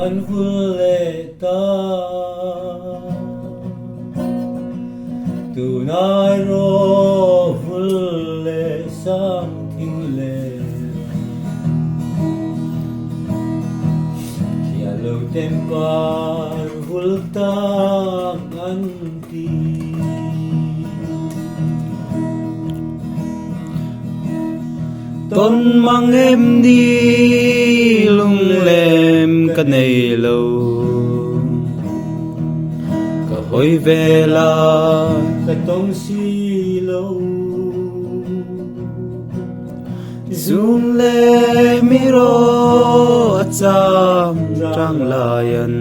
an vule ta tu nai ro vule sang thing le kia lo tempar vul ta an ti Tôn mang em đi lung lem cái này lâu cả hồi về là cái tông si lâu zoom le miro acham trang layan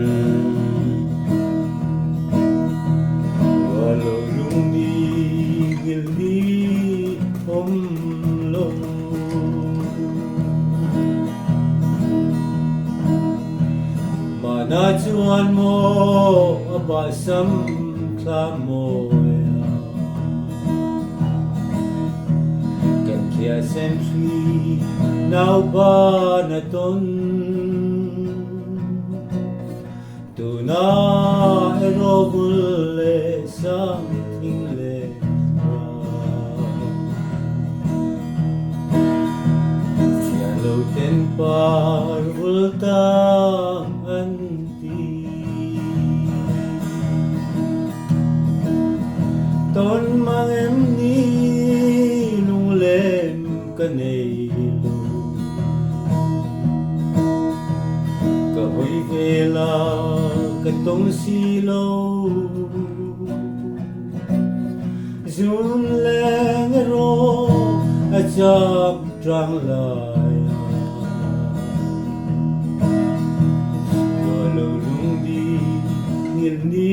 walau lung di gil di om lo mana chuan mo abasam tla mo kan kia sem thui nau ba na ton tu na ero le sang thing le kia lo ten par vulta an ti ton mang em ni lung lem ka nei lo ka hoi vela ka tong si lo zoom leng ro a chap trang lai lo lung di ngil ni